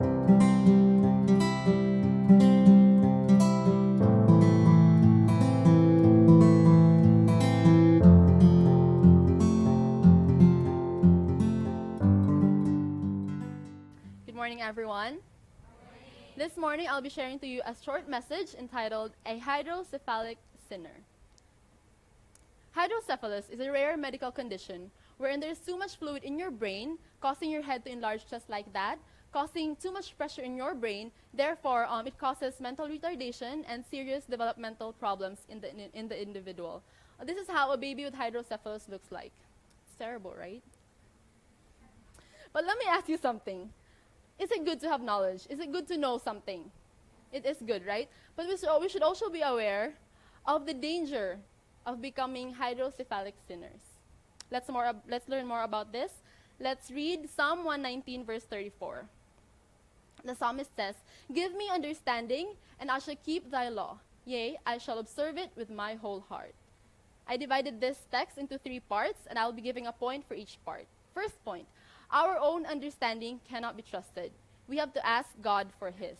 Good morning, everyone. This morning, I'll be sharing to you a short message entitled A Hydrocephalic Sinner. Hydrocephalus is a rare medical condition wherein there's too much fluid in your brain, causing your head to enlarge just like that, causing too much pressure in your brain. Therefore, it causes mental retardation and serious developmental problems in the individual. This is how a baby with hydrocephalus looks like. It's terrible, right? But let me ask you something. Is it good to have knowledge? Is it good to know something? It is good, right? But we should also be aware of the danger of becoming hydrocephalic sinners. Let's learn more about this. Let's read Psalm 119, verse 34. The psalmist says, "Give me understanding, and I shall keep thy law. Yea, I shall observe it with my whole heart." I divided this text into 3 parts, and I'll be giving a point for each part. First point, our own understanding cannot be trusted. We have to ask God for His.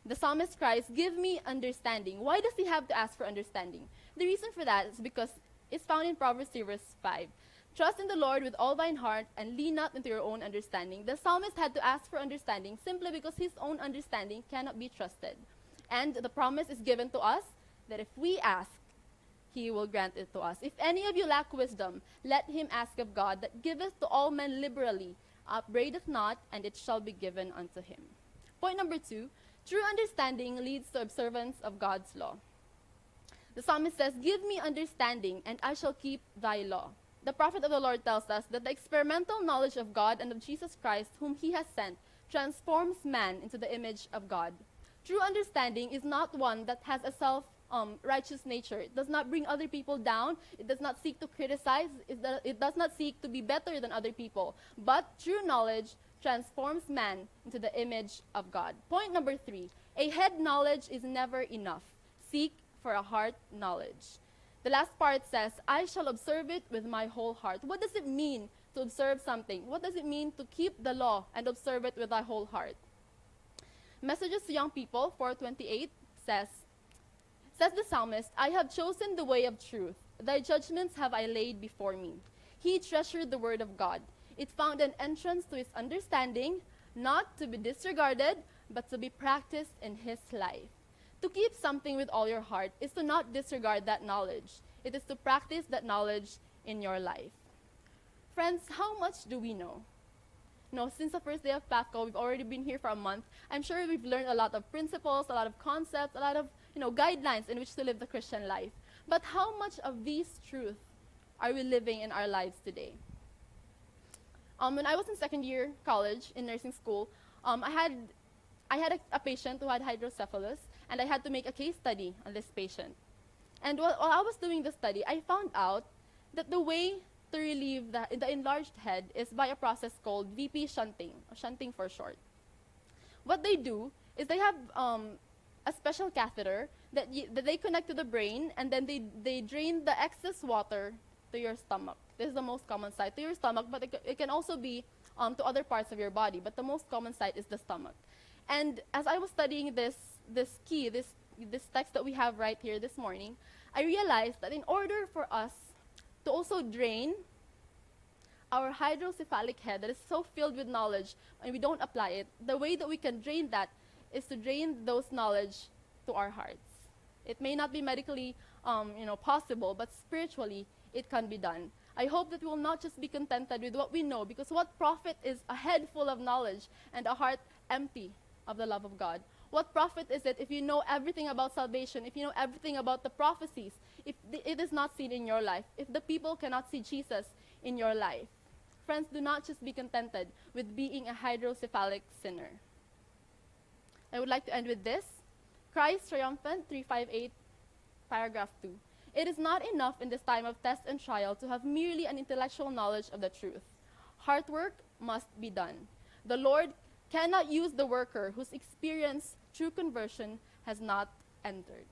The psalmist cries, "Give me understanding." Why does he have to ask for understanding? The reason for that is because it's found in Proverbs 3, verse 5. "Trust in the Lord with all thine heart, and lean not into your own understanding." The psalmist had to ask for understanding simply because his own understanding cannot be trusted. And the promise is given to us that if we ask, He will grant it to us. "If any of you lack wisdom, let him ask of God, that giveth to all men liberally, upbraideth not, and it shall be given unto him." Point number 2, true understanding leads to observance of God's law. The psalmist says, "Give me understanding, and I shall keep thy law." The prophet of the Lord tells us that the experimental knowledge of God and of Jesus Christ, whom He has sent, transforms man into the image of God. True understanding is not one that has a righteous nature. It does not bring other people down. It does not seek to criticize. It does not seek to be better than other people. But true knowledge transforms man into the image of God. Point number 3, a head knowledge is never enough. Seek for a heart knowledge. The last part says, "I shall observe it with my whole heart." What does it mean to observe something? What does it mean to keep the law and observe it with thy whole heart? Messages to Young People 4:28 says the psalmist, "I have chosen the way of truth. Thy judgments have I laid before me." He treasured the word of God. It found an entrance to his understanding, not to be disregarded, but to be practiced in his life. To keep something with all your heart is to not disregard that knowledge. It is to practice that knowledge in your life. Friends, how much do we know? No, since the first day of PAFCO, we've already been here for a month. I'm sure we've learned a lot of principles, a lot of concepts, a lot of guidelines in which to live the Christian life. But how much of these truths are we living in our lives today? When I was in second year college in nursing school, I had a patient who had hydrocephalus, and I had to make a case study on this patient. And while I was doing the study, I found out that the way to relieve the enlarged head is by a process called VP shunting, or shunting for short. What they do is they have a special catheter that they connect to the brain, and then they drain the excess water to your stomach. This is the most common site, to your stomach, but it can also be to other parts of your body, but the most common site is the stomach. And as I was studying this text that we have right here this morning, I realized that in order for us to also drain our hydrocephalic head that is so filled with knowledge and we don't apply it, the way that we can drain that is to drain those knowledge to our hearts. It may not be medically possible, but spiritually it can be done. I hope that we will not just be contented with what we know, because what profit is a head full of knowledge and a heart empty of the love of God? What profit is it if you know everything about salvation, if you know everything about the prophecies, if it is not seen in your life, if the people cannot see Jesus in your life? Friends, do not just be contented with being a hydrocephalic sinner. I would like to end with this. Christ Triumphant 358, paragraph 2. "It is not enough in this time of test and trial to have merely an intellectual knowledge of the truth. Hard work must be done. The Lord cannot use the worker whose experience through conversion has not entered."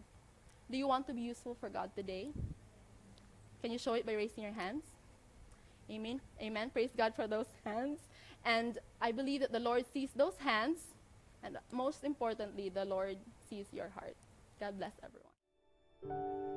Do you want to be useful for God today? Can you show it by raising your hands? Amen. Amen. Praise God for those hands. And I believe that the Lord sees those hands, and most importantly, the Lord sees your heart. God bless everyone.